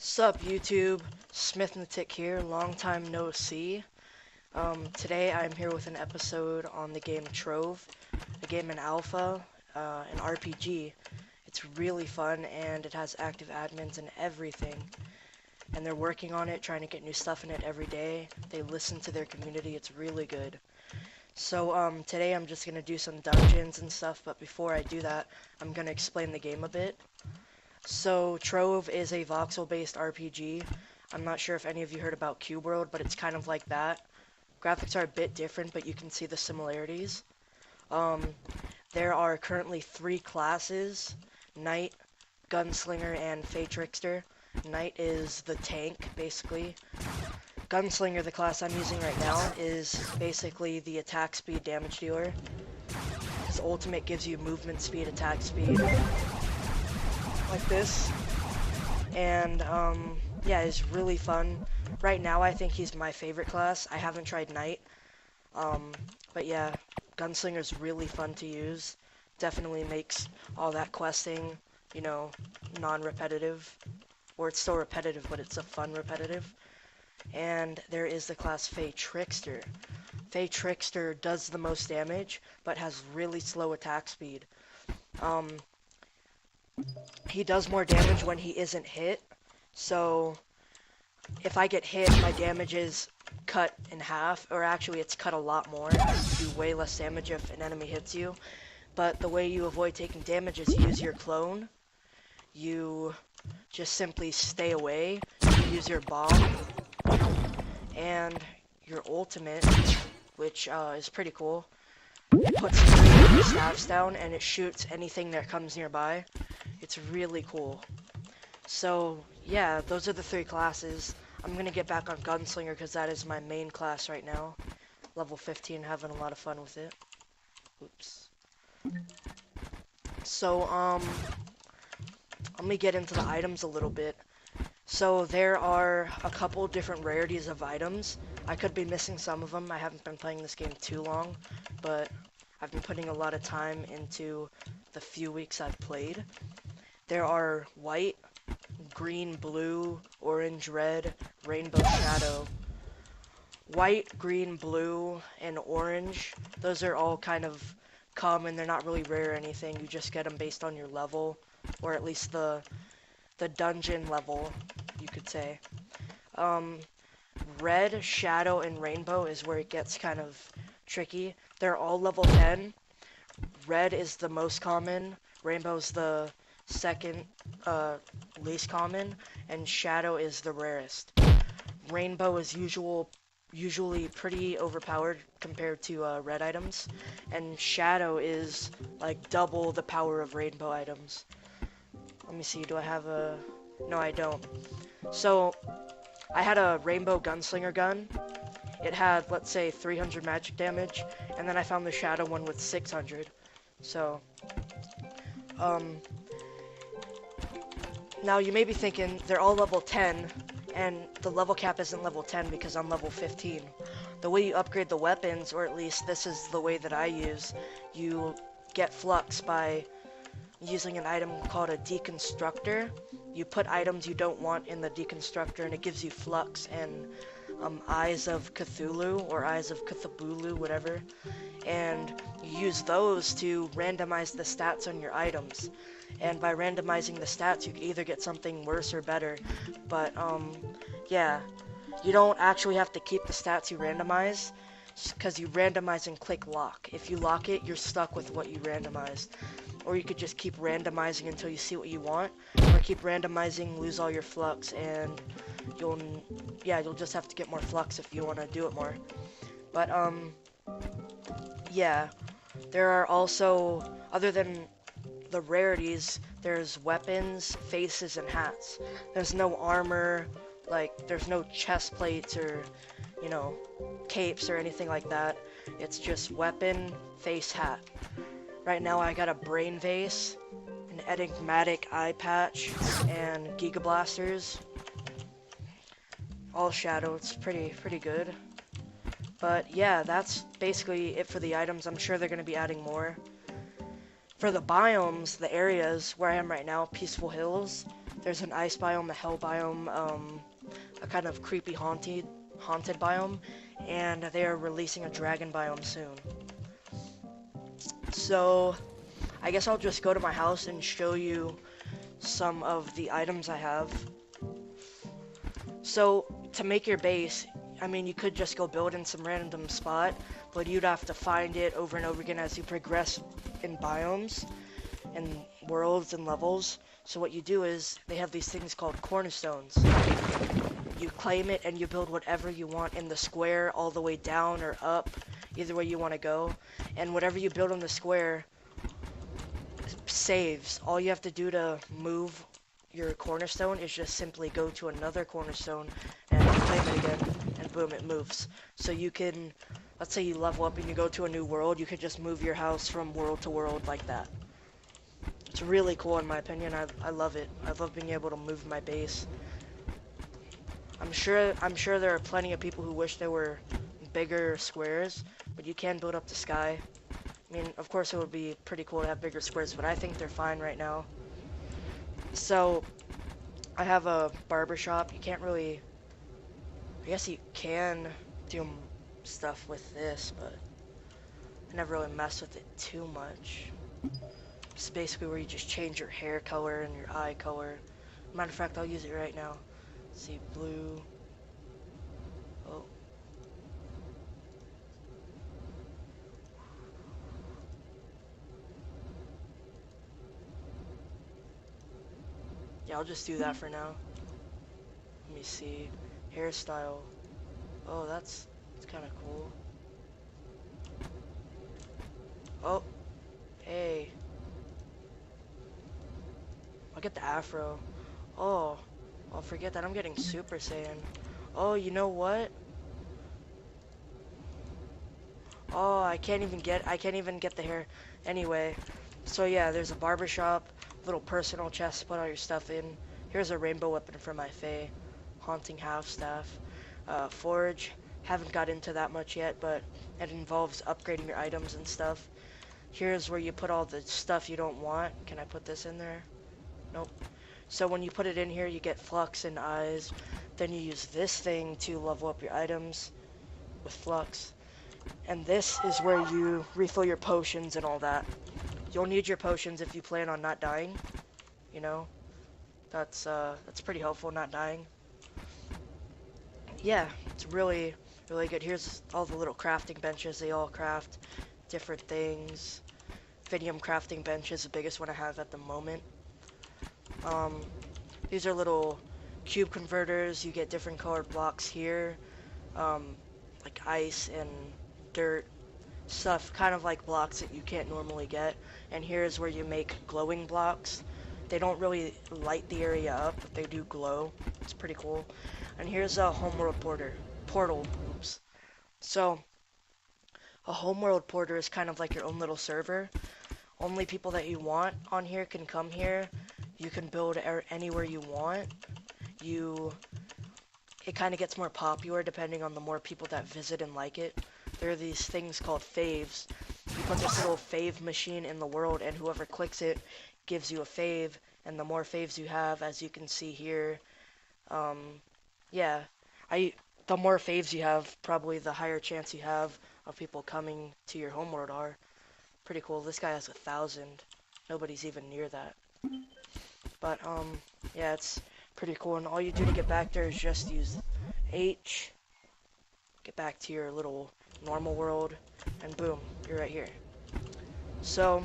Sup YouTube, Smith and the Tick here, long time no see. Today I'm here with an episode on the game Trove, a game in alpha, an RPG. It's really fun and it has active admins and everything. And they're working on it, trying to get new stuff in it every day. They listen to their community, it's really good. So today I'm just gonna do some dungeons and stuff, but before I do that, I'm gonna explain the game a bit. So, Trove is a voxel-based RPG. I'm not sure if any of you heard about Cube World, but it's kind of like that. Graphics are a bit different, but you can see the similarities. Um, there are currently 3 classes: Knight, Gunslinger, and Fey Trickster. Knight is the tank, basically. Gunslinger, the class I'm using right now, is basically the attack speed damage dealer. His ultimate gives you movement speed, attack speed, like this, and yeah, it's really fun. Right now I think he's my favorite class. I haven't tried Knight, but yeah, Gunslinger's really fun to use. Definitely makes all that questing, you know, non-repetitive, or it's still repetitive, but it's a fun repetitive. And there is the class Fey Trickster. Fey Trickster does the most damage, but has really slow attack speed. He does more damage when he isn't hit, so if I get hit, my damage is cut in half, or actually it's cut a lot more. You do way less damage if an enemy hits you, but the way you avoid taking damage is you use your clone. You just simply stay away, you use your bomb, and your ultimate, which is pretty cool. It puts 3 staffs down and it shoots anything that comes nearby. It's really cool. So, yeah, those are the 3 classes. I'm gonna get back on Gunslinger because that is my main class right now. Level 15, having a lot of fun with it. Oops. So, let me get into the items a little bit. So, there are a couple different rarities of items. I could be missing some of them. I haven't been playing this game too long, but I've been putting a lot of time into the few weeks I've played. There are white, green, blue, orange, red, rainbow, shadow. White, green, blue, and orange, those are all kind of common. They're not really rare or anything. You just get them based on your level, or at least the dungeon level, you could say. Red, shadow, and rainbow is where it gets kind of tricky. They're all level 10. Red is the most common, rainbow's the second least common, and shadow is the rarest. Rainbow is usually pretty overpowered compared to red items, and shadow is like double the power of rainbow items. Let me see, do I have a... No, I don't. So, I had a rainbow gunslinger gun. It had, let's say, 300 magic damage, and then I found the shadow one with 600. So, now you may be thinking, they're all level 10, and the level cap isn't level 10 because I'm level 15. The way you upgrade the weapons, or at least this is the way that I use, you get flux by using an item called a deconstructor. You put items you don't want in the deconstructor and it gives you flux and Eyes of Cthulhu, or Eyes of Cthulhu, whatever. And you use those to randomize the stats on your items. And by randomizing the stats, you can either get something worse or better. But, yeah. You don't actually have to keep the stats you randomize, because you randomize and click lock. If you lock it, you're stuck with what you randomized. Or you could just keep randomizing until you see what you want, or keep randomizing, lose all your flux, and you'll just have to get more flux if you want to do it more. But, yeah, there are also, other than the rarities, there's weapons, faces, and hats. There's no armor, like, there's no chest plates or, you know, capes or anything like that. It's just weapon, face, hat. Right now I got a brain vase, an enigmatic eye patch, and Giga Blasters. All shadow, it's pretty good. But yeah, that's basically it for the items. I'm sure they're going to be adding more. For the biomes, the areas where I am right now, Peaceful Hills, There's an ice biome, a hell biome, a kind of creepy haunted biome, and they are releasing a dragon biome soon. So I guess I'll just go to my house and show you some of the items I have. So to make your base, I mean, you could just go build in some random spot, but you'd have to find it over and over again as you progress in biomes and worlds and levels. So what you do is, they have these things called cornerstones. You claim it and you build whatever you want in the square, all the way down or up, either way you want to go. And whatever you build on the square saves. All you have to do to move your cornerstone is just simply go to another cornerstone and claim it again, and boom, it moves. So you can, let's say you level up and you go to a new world, you could just move your house from world to world like that. It's really cool in my opinion. I love it. I love being able to move my base. I'm sure there are plenty of people who wish there were bigger squares, but you can build up the sky. I mean, of course it would be pretty cool to have bigger squares, but I think they're fine right now. So, I have a barber shop. You can't really, I guess you can do stuff with this, but I never really mess with it too much. It's basically where you just change your hair color and your eye color. Matter of fact, I'll use it right now. Let's see, blue. Oh. Yeah, I'll just do that for now. Let me see. Hairstyle. Oh, that's kind of cool. Oh. Hey. I'll get the afro. Oh. I'll forget that I'm getting Super Saiyan. Oh, you know what? Oh, I can't even get the hair. Anyway. So yeah, there's a barbershop, little personal chest to put all your stuff in. Here's a rainbow weapon for my Fae. Haunting half staff. Forge. Haven't got into that much yet, but it involves upgrading your items and stuff. Here's where you put all the stuff you don't want. Can I put this in there? Nope. So when you put it in here, you get flux and eyes. Then you use this thing to level up your items with flux. And this is where you refill your potions and all that. You'll need your potions if you plan on not dying. You know, that's pretty helpful, not dying. Yeah, it's really good. Here's all the little crafting benches. They all craft different things. Vinium crafting bench is the biggest one I have at the moment. These are little cube converters. You get different colored blocks here, like ice and dirt stuff, kind of like blocks that you can't normally get. And here's where you make glowing blocks. They don't really light the area up, but they do glow. It's pretty cool. And here's a homeworld portal. Oops. So a homeworld portal is kind of like your own little server. Only people that you want on here can come here. You can build anywhere you want. It kind of gets more popular depending on the more people that visit and like it. There are these things called faves. You put this little fave machine in the world, and whoever clicks it gives you a fave. And the more faves you have, as you can see here, yeah, the more faves you have, probably the higher chance you have of people coming to your homeworld are. Pretty cool. This guy has 1,000. Nobody's even near that. But, yeah, it's pretty cool. And all you do to get back there is just use H, get back to your little normal world, and boom, you're right here. So,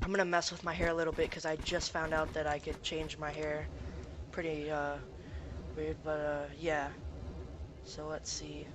I'm gonna mess with my hair a little bit because I just found out that I could change my hair. Pretty, weird, but, yeah. So, let's see.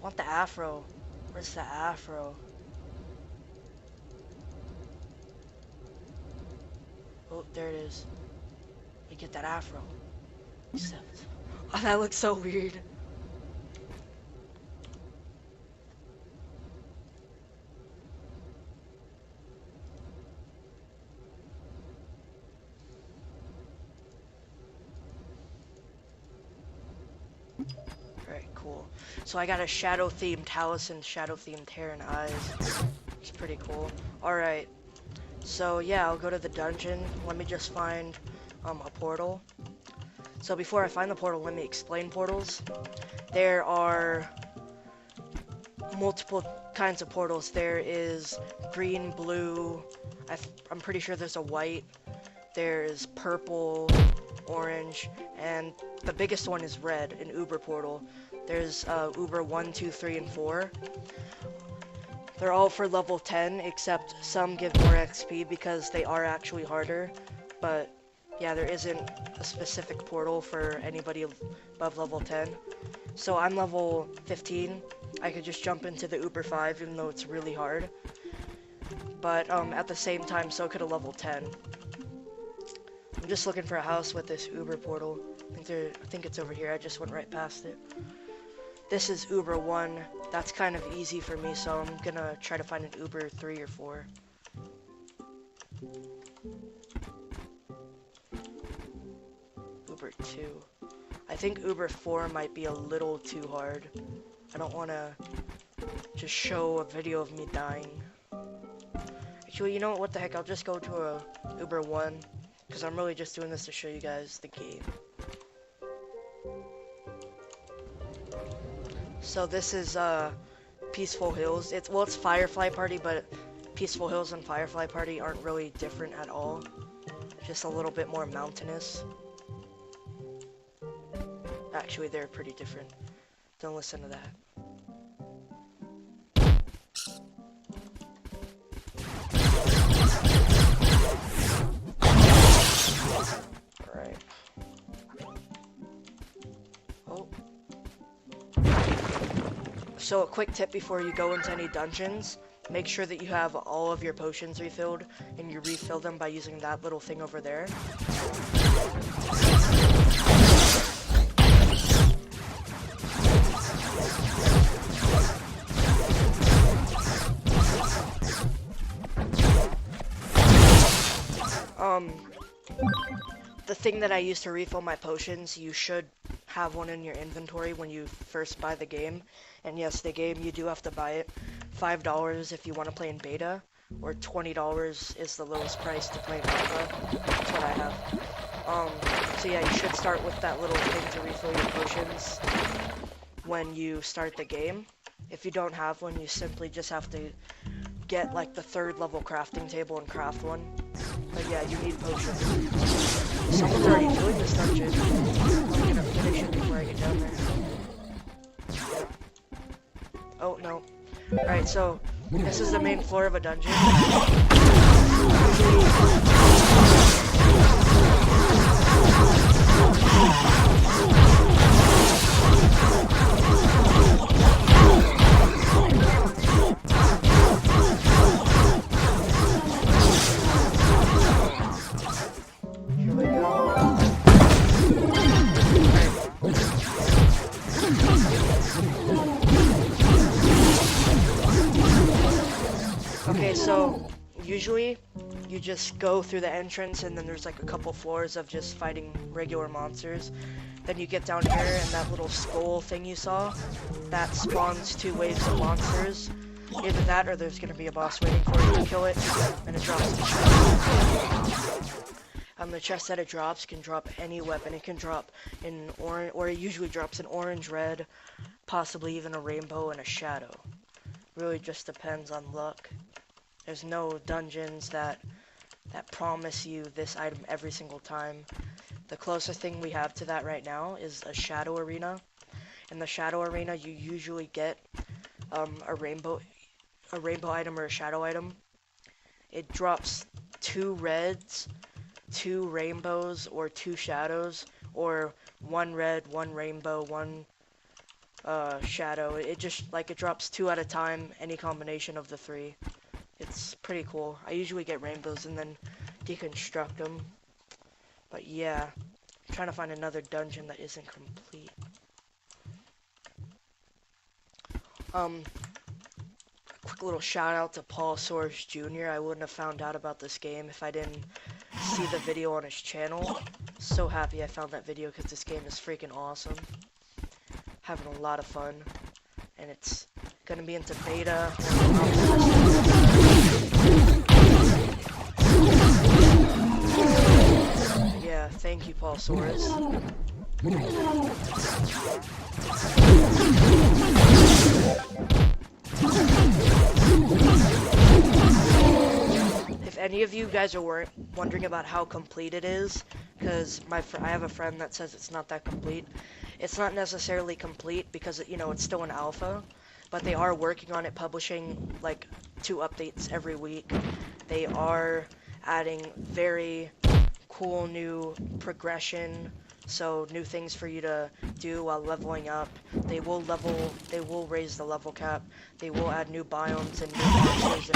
I want the afro. Where's the afro? Oh, there it is. We get that afro. Oh, that looks so weird. Alright, cool. So I got a shadow-themed house and shadow-themed hair and eyes. It's pretty cool. Alright. So yeah, I'll go to the dungeon. Let me just find a portal. So before I find the portal, let me explain portals. There are multiple kinds of portals. There is green, blue, I'm pretty sure there's a white, there's purple, orange, and the biggest one is red, an Uber portal. There's Uber 1, 2, 3, and 4. They're all for level 10, except some give more XP because they are actually harder. But yeah, there isn't a specific portal for anybody above level 10. So I'm level 15. I could just jump into the Uber 5 even though it's really hard. But at the same time, so could a level 10. I'm just looking for a house with this Uber portal. I think it's over here. I just went right past it. This is Uber 1. That's kind of easy for me, so I'm gonna try to find an Uber 3 or 4. Uber 2. I think Uber 4 might be a little too hard. I don't want to just show a video of me dying. Actually, you know what the heck, I'll just go to a Uber 1, because I'm really just doing this to show you guys the game. So this is Peaceful Hills. It's Firefly Party, but Peaceful Hills and Firefly Party aren't really different at all. Just a little bit more mountainous. Actually, they're pretty different. Don't listen to that. Alright. Oh. So a quick tip before you go into any dungeons, make sure that you have all of your potions refilled, and you refill them by using that little thing over there. The thing that I use to refill my potions, you should have one in your inventory when you first buy the game. And yes, the game, you do have to buy it. $5 if you want to play in beta, or $20 is the lowest price to play in alpha. That's what I have. So yeah, you should start with that little thing to refill your potions when you start the game. If you don't have one, you simply just have to get like the 3rd level crafting table and craft one. But yeah, you need potions. Someone's already doing this dungeon. I'm gonna finish it before I get down there. Oh, no. Alright, so this is the main floor of a dungeon. Okay, so usually you just go through the entrance and then there's like a couple floors of just fighting regular monsters. Then you get down here and that little skull thing you saw, that spawns 2 waves of monsters. Either that or there's gonna be a boss waiting for you to kill it, and it drops the chest. The chest that it drops can drop any weapon. It can drop in orange, or it usually drops in orange, red, possibly even a rainbow and a shadow. Really just depends on luck. There's no dungeons that promise you this item every single time. The closest thing we have to that right now is a shadow arena. In the shadow arena, you usually get a rainbow item or a shadow item. It drops 2 reds, 2 rainbows, or 2 shadows, or 1 red, 1 rainbow, 1 shadow. It just, like, it drops 2 at a time, any combination of the 3. It's pretty cool. I usually get rainbows and then deconstruct them. But yeah, I'm trying to find another dungeon that isn't complete. Quick little shout out to Paul Soares Jr. I wouldn't have found out about this game if I didn't see the video on his channel. So happy I found that video because this game is freaking awesome. having a lot of fun, and it's gonna be into beta. Yeah, thank you, Paul Soares. If any of you guys are wondering about how complete it is, because I have a friend that says it's not that complete. It's not necessarily complete because, you know, it's still an alpha, but they are working on it, publishing like 2 updates every week. They are adding very cool new progression, so new things for you to do while leveling up. They will raise the level cap. They will add new biomes and new monsters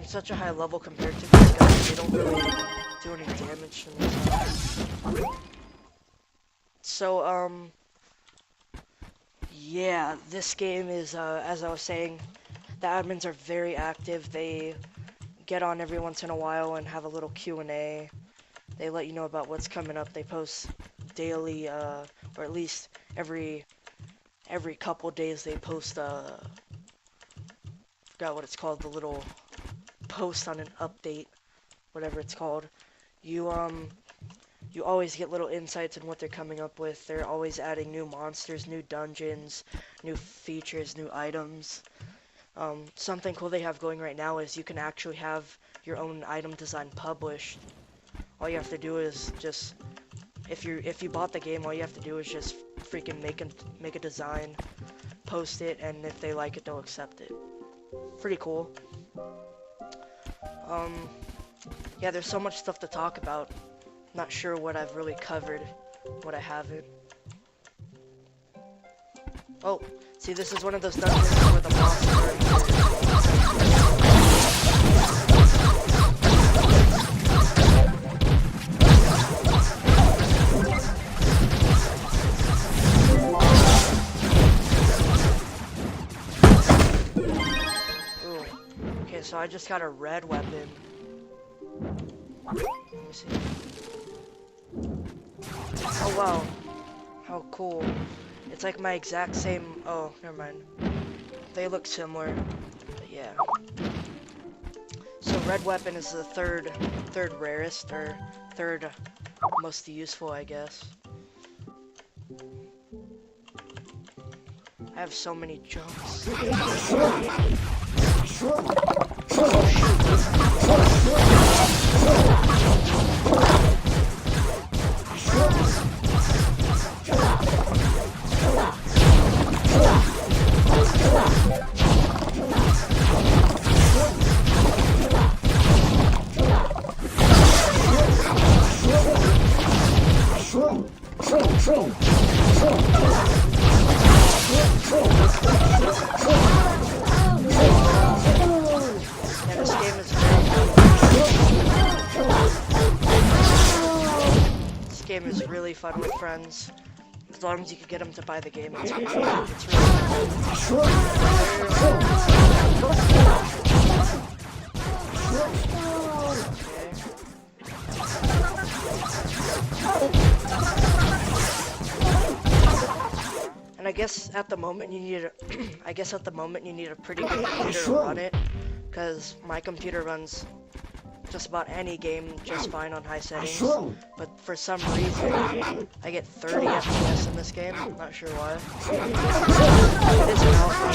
such a high level compared to these guys. They don't really do any damage to me. So, yeah, this game is, as I was saying, the admins are very active. They get on every once in a while and have a little Q&A. They let you know about what's coming up. They post daily, or at least every couple days they post, forgot what it's called, the little post on an update, whatever it's called. You always get little insights on what they're coming up with. They're always adding new monsters, new dungeons, new features, new items. Something cool they have going right now is you can actually have your own item design published. All you have to do is just, if you bought the game, all you have to do is just freaking make a design, post it, and if they like it, they'll accept it. Pretty cool. Yeah, there's so much stuff to talk about. Not sure what I've really covered, what I haven't. Oh, see, this is one of those dungeons where the monster. Okay, so I just got a red weapon. Let me see. Oh wow, how cool. It's like my exact same, oh, never mind. They look similar, but yeah. So red weapon is the third rarest, or third most useful, I guess. I have so many jumps. Game is really fun with friends, as long as you can get them to buy the game. It's really fun. And I guess at the moment you need a pretty good computer to run it, because my computer runs just about any game just fine on high settings, but for some reason I get 30 FPS in this game. I'm not sure why. It is an alpha.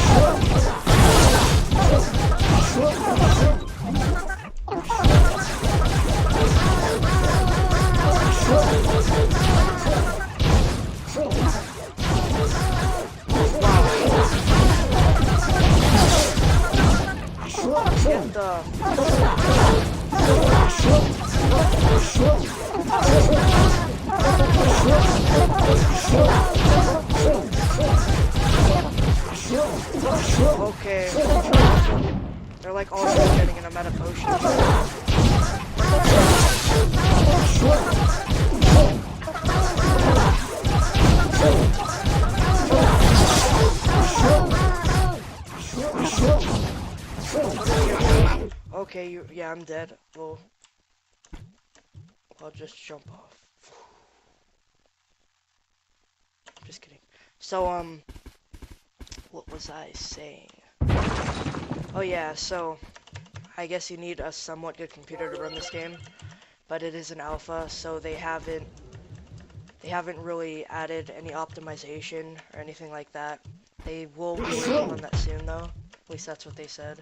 Get the okay, yeah, I'm dead. Well, I'll just jump off. Just kidding. So, what was I saying? Oh yeah, so, I guess you need a somewhat good computer to run this game, but it is an alpha, so they haven't really added any optimization or anything like that. They will be working on that soon though, at least that's what they said.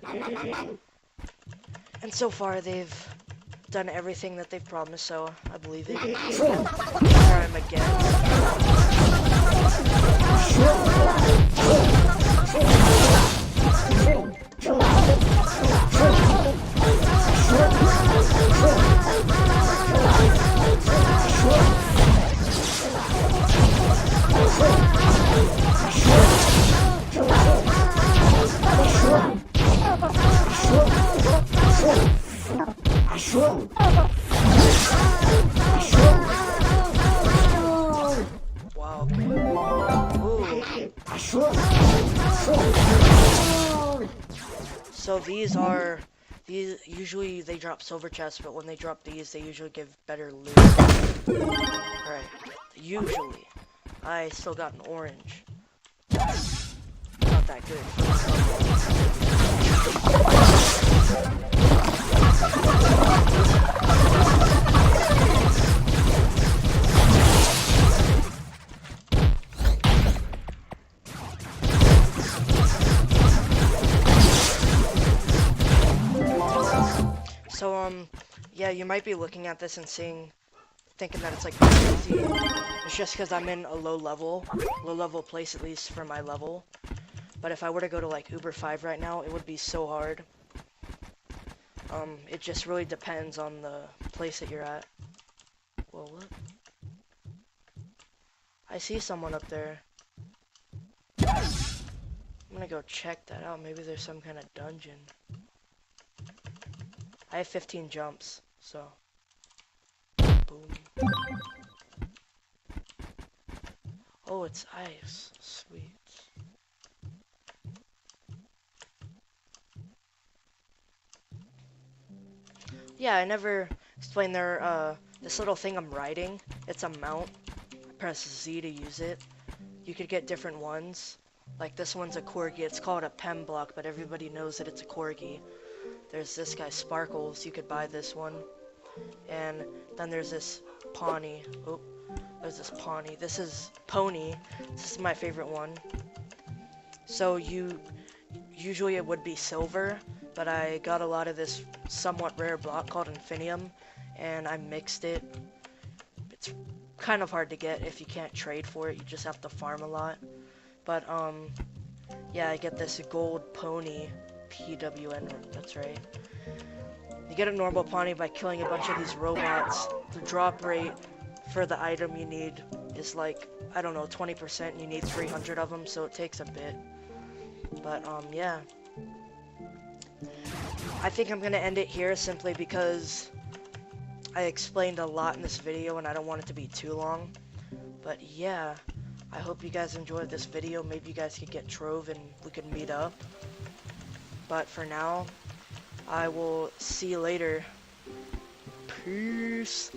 And so far they've done everything that they've promised, so I believe it. Here I'm again. Wow, okay. Ooh. So these usually they drop silver chests, but when they drop these, they usually give better loot. Alright, usually. I still got an orange. Not that good. So, yeah, you might be looking at this and thinking that it's like easy. It's just because I'm in a low level place, at least for my level. But if I were to go to like Uber 5 right now, it would be so hard. It just really depends on the place that you're at. Whoa, what? I see someone up there. I'm gonna go check that out. Maybe there's some kind of dungeon. I have 15 jumps, so. Boom. Oh, it's ice. Sweet. Yeah, I never explained this little thing I'm riding. It's a mount. I press Z to use it. You could get different ones. Like this one's a corgi. It's called a Pem block, but everybody knows that it's a corgi. There's this guy, Sparkles. You could buy this one. And then there's this Pawnee. Oh, there's this Pawnee. This is Pony. This is my favorite one. So usually it would be silver, but I got a lot of this somewhat rare block called Infinium, and I mixed it. It's kind of hard to get if you can't trade for it. You just have to farm a lot. But yeah, I get this gold Pony. PWN, that's right. You get a normal Pawnee by killing a bunch of these robots. The drop rate for the item you need is like, I don't know, 20%. You need 300 of them, so it takes a bit. But yeah. I think I'm gonna end it here simply because I explained a lot in this video and I don't want it to be too long. But yeah, I hope you guys enjoyed this video. Maybe you guys could get Trove and we could meet up. But for now, I will see you later. Peace.